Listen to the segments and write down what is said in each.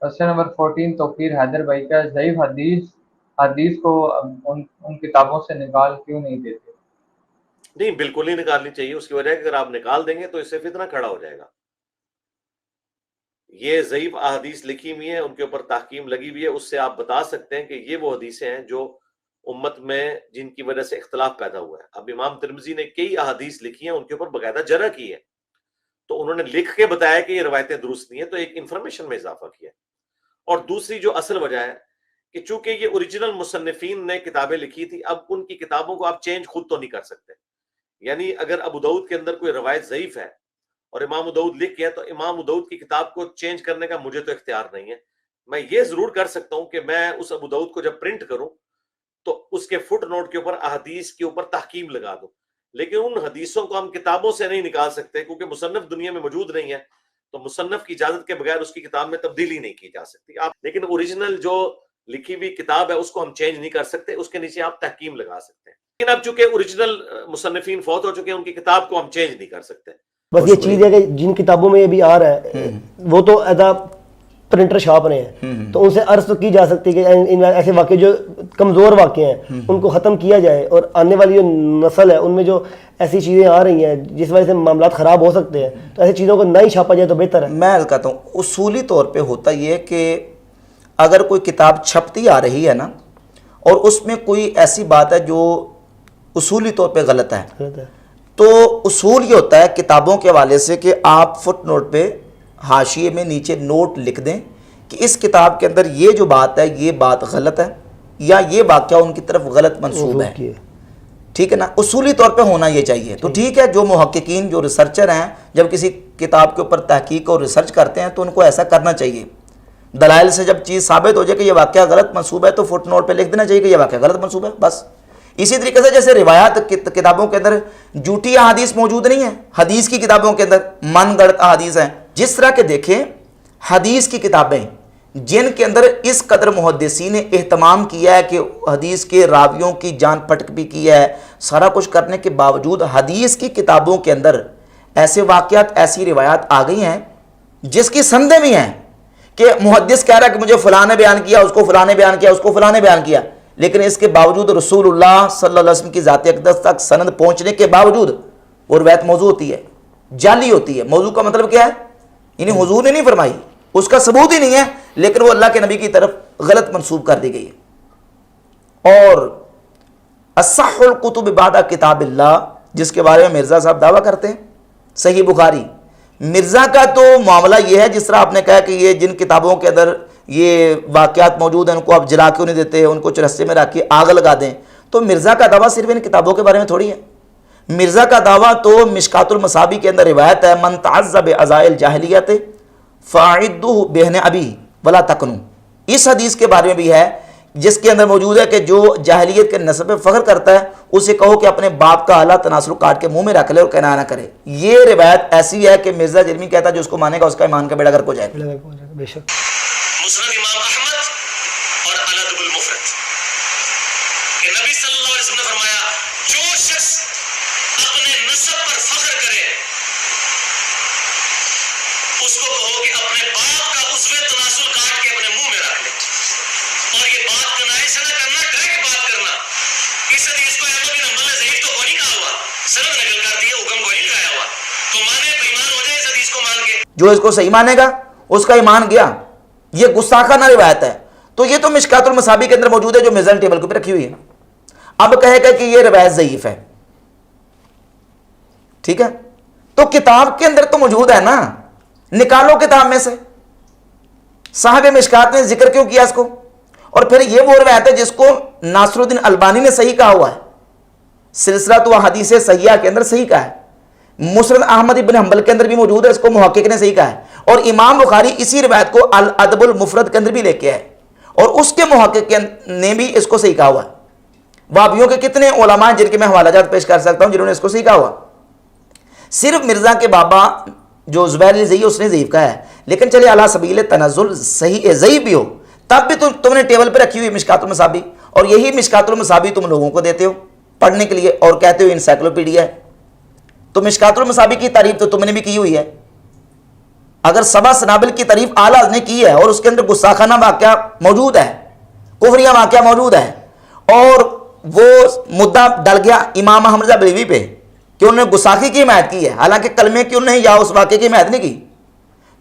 Question number 14 Tauqeer Haider भाई का ज़ईफ़ हदीस हदीस को उन किताबों से निकाल क्यों नहीं देते? नहीं, बिल्कुल नहीं निकालनी चाहिए। उसकी वजह है कि अगर आप निकाल देंगे तो इससे फितना खड़ा हो जाएगा। ये ज़ईफ़ अहादीस लिखी हुई है, उनके ऊपर तहकीम लगी हुई है, उससे आप बता सकते हैं कि ये वो हदीसें हैं जो उम्मत में जिनकी वजह से इख्तलाफ पैदा हुआ है। अब इमाम तिरमिज़ी ने कई अहादीस लिखी हैं, उनके ऊपर बकायदा जरह की है, तो उन्होंने लिख के बताया कि ये रवायतें दुरुस्त नहीं है, तो एक इंफॉर्मेशन में इजाफा किया। और दूसरी जो असल वजह है कि चूंकि ये ओरिजिनल मुसन्निफीन ने किताबें लिखी थी, अब उनकी किताबों को आप चेंज खुद तो नहीं कर सकते। यानी अगर अबू दाऊद के अंदर कोई रवायत ज़ईफ है और इमाम दाऊद लिख के है, तो इमाम दाऊद की किताब को चेंज करने का मुझे तो इख्तियार नहीं है। मैं ये जरूर कर सकता हूं कि मैं उस अबू दाऊद को जब प्रिंट करूं तो उसके फुट नोट के ऊपर अहदीस के ऊपर तहकीम लगा दूं, लेकिन उन हदीसों को हम किताबों से नहीं निकाल सकते क्योंकि मुसन्नफ दुनिया में मौजूद नहीं है, तो मुसन्नफ की इजाजत के बगैर उसकी किताब में तब्दीली नहीं की जा सकती। आप लेकिन ओरिजिनल जो लिखी हुई किताब है उसको हम चेंज नहीं कर सकते, उसके नीचे आप तहकीम लगा सकते हैं। लेकिन अब चूंकि ओरिजिनल मुसन्निफीन फौत हो चुके हैं, उनकी किताब को हम चेंज नहीं कर सकते। बस ये चीज़ है कि जिन किताबों में ये भी आ रहा है वो तो एदा प्रिंटर छाप रहे हैं, तो उनसे अर्ज तो की जा सकती है कि इन ऐसे वाक़े जो कमज़ोर वाक़े हैं उनको ख़त्म किया जाए, और आने वाली जो नस्ल है उनमें जो ऐसी चीज़ें आ रही हैं जिस वजह से मामला ख़राब हो सकते हैं, तो ऐसी चीज़ों को नहीं छापा जाए तो बेहतर है। मैं कहता हूँ उसूली तौर पे होता ये कि अगर कोई किताब छपती आ रही है ना और उसमें कोई ऐसी बात है जो उसूली तौर पे गलत है, तो उसूल ये होता है किताबों के हवाले से कि आप फुट नोट पे हाशिए में नीचे नोट लिख दें कि इस किताब के अंदर ये जो बात है ये बात गलत है या ये वाक़या उनकी तरफ गलत मंसूब है। ठीक है ना, उसूली तौर पे होना ये चाहिए। तो ठीक है, जो मुहक्किकीन जो रिसर्चर हैं जब किसी किताब के ऊपर तहकीक और रिसर्च करते हैं तो उनको ऐसा करना चाहिए। दलाइल से जब चीज़ साबित हो जाए कि ये वाक़या गलत मंसूब है तो फुट नोट पर लिख देना चाहिए कि यह वाक़या गलत मंसूब है, बस। इसी तरीके से जैसे रिवायात किताबों के अंदर झूठी अहादीस मौजूद नहीं है, हदीस की किताबों के अंदर मन गढ़ंत अहादीस हैं। जिस तरह के देखें हदीस की किताबें जिनके अंदर इस कदर मुहद्दिसीन ने एहतमाम किया है कि हदीस के रावियों की जान पटक भी की है, सारा कुछ करने के बावजूद हदीस की किताबों के अंदर ऐसे वाक़यात ऐसी रिवायात आ गई हैं जिसकी संदेह भी हैं कि मुहद्दिस कह रहा है कि मुझे फ़लाँ ने बयान किया, उसको फ़लाँ ने बयान किया, उसको फ़लाँ ने बयान किया, लेकिन इसके बावजूद रसूलुल्लाह सल्लल्लाहु अलैहि वसल्लम की ज़ात अक़दस तक सनद पहुँचने के बावजूद वो रिवायत मौजू होती है, जाली होती है। मौजू का मतलब क्या है? इन्हें हुजूर ने नहीं फरमाई, उसका सबूत ही नहीं है, लेकिन वो अल्लाह के नबी की तरफ गलत मंसूब कर दी गई है। और अस्सहुल कुतुब बादा किताबिल्लाह जिसके बारे में मिर्ज़ा साहब दावा करते हैं, सही बुखारी, मिर्ज़ा का तो मामला ये है जिस तरह आपने कहा कि ये जिन किताबों के अंदर ये वाक़यात मौजूद हैं उनको आप जला क्यों नहीं देते, उनको चरस्ते में रख के आग लगा दें, तो मिर्ज़ा का दावा सिर्फ इन किताबों के बारे में थोड़ी है। मिर्ज़ा का दावा तो मिशकातुल मसाबी के अंदर रिवायत है, मन तअज़्ज़ा बिअज़ाइल जाहिलियत फ़ाइदुहु बेहने अबी वला तकनु। इस हदीस के बारे में भी है जिसके अंदर मौजूद है कि जो जाहिलियत के नस्ब पे फ़ख्र करता है उसे कहो कि अपने बाप का आला तनासुल काट के मुंह में रख ले और कहना ना करे। ये रिवायत ऐसी है कि मिर्ज़ा जिल्मी कहता है जो उसको मानेगा उसका ईमान का बेड़ा गर्क हो जाएगा। बेशक मुस्नद इमाम अहमद और अल-अदबुल मुफ़रद कि नबी सल्लल्लाहु अलैहि वसल्लम ने फरमाया जो शख्स अपने नस्ब पर फख्र करे उसको कहो कि अपने बाप का उस्वे तनासुल काट के अपने मुंह में रख ले। और ये बात कनाई से ना करना, डायरेक्ट बात करना। इस हदीस को अहमद बिन हंबल ने ज़ईफ़ तो कोई नहीं कहा हुआ, सनद नकल कर दिया, हुक्म कोई नहीं लगाया हुआ, तो माने बेईमान हो जाए इस हदीस को मान के। जो इसको सही मानेगा उसका ईमान गया, ये गुस्ताखाना रिवायत है। तो ये तो मिशकातुल मसाबी के अंदर मौजूद है जो मेज़ान टेबल के ऊपर रखी हुई है। अब कहेगा कि ये रिवायत ज़ईफ़ है, ठीक है, तो किताब के अंदर तो मौजूद है ना, निकालो किताब में से। साहब मिशकात ने जिक्र क्यों किया इसको? और फिर ये वो रिवायत है जिसको नासरुद्दीन अलबानी ने सही कहा हुआ है, सिलसिला तो हदीस सहिया के अंदर सही कहा है, मुस्नद अहमद इब्न हंबल के अंदर भी मौजूद है, इसको मुहक्किक ने सही कहा है, और इमाम बुखारी इसी रिवायत को अल अदबुल मुफरद के अंदर भी लेके आए और उसके मुहक्किक ने भी इसको सही कहा हुआ है। वाबियों के कितने उलमा जिनके मैं हवालाजात पेश कर सकता हूं जिन्होंने इसको सही कहा हुआ। सिर्फ मिर्जा के बाबा जो ज़ुबैर ज़ई उसने ज़ईफ़ कहा है, लेकिन चले अला सबील तनज़्ज़ुल सही ज़ईफ़ भी हो तब भी तुमने टेबल पे रखी हुई मिशकातुल मसाबी, और यही मिशकातुल मसाबी तुम लोगों को देते हो पढ़ने के लिए और कहते हो इंसाइक्लोपीडिया है। तो मिशकातुल मसाबी की तारीफ तो तुमने भी की हुई है, اگر سبا سنابل کی تعریف اعلیٰ نے کی ہے اور اس کے اندر گستاخانہ واقعہ موجود ہے، کفریہ واقعہ موجود ہے، اور وہ مدعا ڈل گیا امام حمزہ بریلوی پہ کہ انہوں نے گستاخی کی حمایت کی ہے، حالانکہ کلمے کی انہوں نے یا اس واقعے کی حمایت نہیں کی.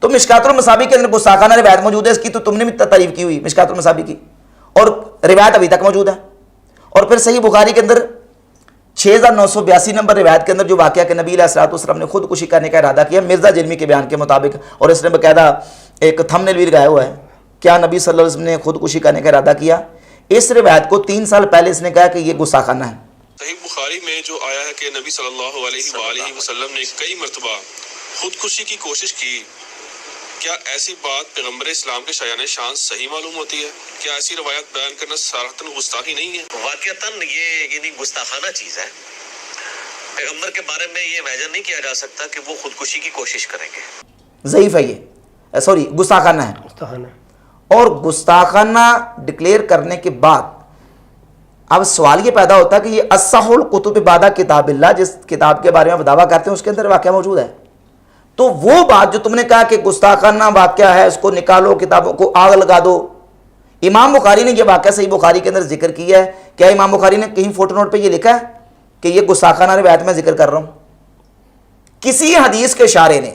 تو مشکات المصابیح کے اندر گستاخانہ روایت موجود ہے اس کی، تو تم نے بھی تعریف کی ہوئی مشکات المصابیح کی، اور روایت ابھی تک موجود ہے. اور پھر صحیح بخاری کے اندر 6982 نمبر روایت کے اندر جو واقعہ کہ نبی علیہ الصلوۃ والسلام نے خودکشی کرنے کا ارادہ کیا مرزا جرمی کے بیان کے مطابق، اور اس نے باقاعدہ ایک تھمبنیل بھی لگایا ہوا ہے، کیا نبی صلی اللہ علیہ وسلم نے خودکشی کرنے کا ارادہ کیا. اس روایت کو 3 سال پہلے اس نے کہا کہ یہ گستاخانہ ہے. صحیح بخاری میں جو آیا ہے کہ نبی صلی اللہ علیہ وآلہ وسلم نے کئی مرتبہ خودکشی کی کوشش کی، کیا ایسی بات پیغمبر اسلام کے شایان شان صحیح معلوم ہوتی ہے؟ کیا ایسی روایت بیان کرنا صراحتاً گستاخی نہیں ہے؟ واقعتاً یہ یعنی گستاخانہ چیز ہے. پیغمبر کے بارے میں یہ امیجن نہیں کیا جا سکتا کہ وہ خودکشی کی کوشش کریں گے. ضعیف ہے یہ، سوری گستاخانہ ہے. گستاخانہ. اور گستاخانہ ڈکلیئر کرنے کے بعد اب سوال یہ پیدا ہوتا ہے کہ یہ اصح الکتب بعد کتاب اللہ، جس کتاب کے بارے میں دعویٰ کرتے ہیں اس کے اندر واقعہ موجود ہے. تو وہ بات جو تم نے کہا کہ گستاخانہ واقعہ ہے اس کو نکالو، کتابوں کو آگ لگا دو، امام بخاری نے یہ واقعہ صحیح بخاری کے اندر ذکر کیا ہے. کیا امام بخاری نے کہیں فوٹو نوٹ پہ یہ لکھا ہے کہ یہ گستاخانہ روایت میں ذکر کر رہا ہوں؟ کسی حدیث کے شارح نے،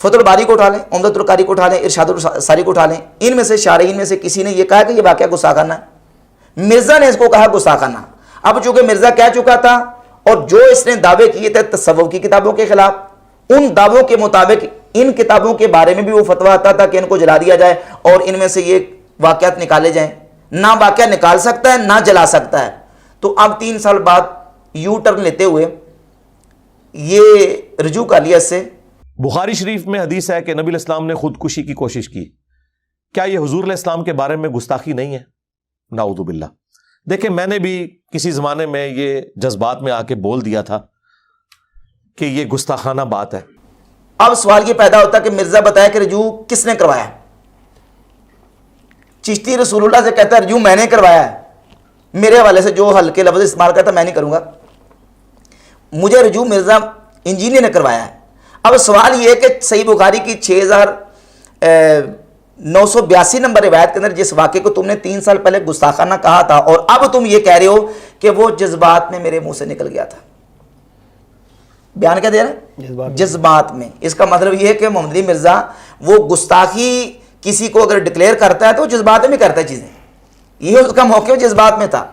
فتح الباری کو اٹھا لیں، عمدۃ القاری کو اٹھا لیں، ارشاد الساری کو اٹھا لیں، ان میں سے شارحین میں سے کسی نے یہ کہا کہ یہ واقعہ گستاخانہ ہے؟ مرزا نے اس کو کہا گستاخانہ. اب چونکہ مرزا کہہ چکا تھا اور جو اس نے دعوے کیے تھے تصوف کی کتابوں کے خلاف، ان دعووں کے مطابق ان کتابوں کے بارے میں بھی وہ فتویٰ آتا تھا کہ ان کو جلا دیا جائے اور ان میں سے یہ واقعات نکالے جائیں. نہ واقعہ نکال سکتا ہے نہ جلا سکتا ہے. تو اب 3 سال بعد یو ٹرن لیتے ہوئے یہ رجوع کر لیا اس سے. بخاری شریف میں حدیث ہے کہ نبی علیہ السلام نے خودکشی کی کوشش کی. کیا یہ حضور علیہ السلام کے بارے میں گستاخی نہیں ہے؟ نعوذ باللہ. دیکھیں میں نے بھی کسی زمانے میں یہ جذبات میں آ کے بول دیا تھا کہ یہ گستاخانہ بات ہے. اب سوال یہ پیدا ہوتا ہے کہ مرزا بتایا کہ رجوع کس نے کروایا؟ چشتی رسول اللہ سے کہتا ہے رجوع میں نے کروایا ہے، میرے حوالے سے جو ہلکے لفظ استعمال کرتا میں نہیں کروں گا، مجھے رجوع مرزا انجینئر نے کروایا ہے. اب سوال یہ ہے کہ صحیح بخاری کی 6982 نمبر روایت کے اندر جس واقعے کو تم نے 3 سال پہلے گستاخانہ کہا تھا اور اب تم یہ کہہ رہے ہو کہ وہ جذبات میں میرے منہ سے نکل گیا تھا. بیان کیا دے رہے ہیں؟ جذبات میں. اس کا مطلب یہ ہے کہ محمد علی مرزا وہ گستاخی کسی کو اگر ڈکلیئر کرتا ہے تو جذبات میں کرتا ہے چیزیں. یہ اس کا موقع جذبات میں تھا.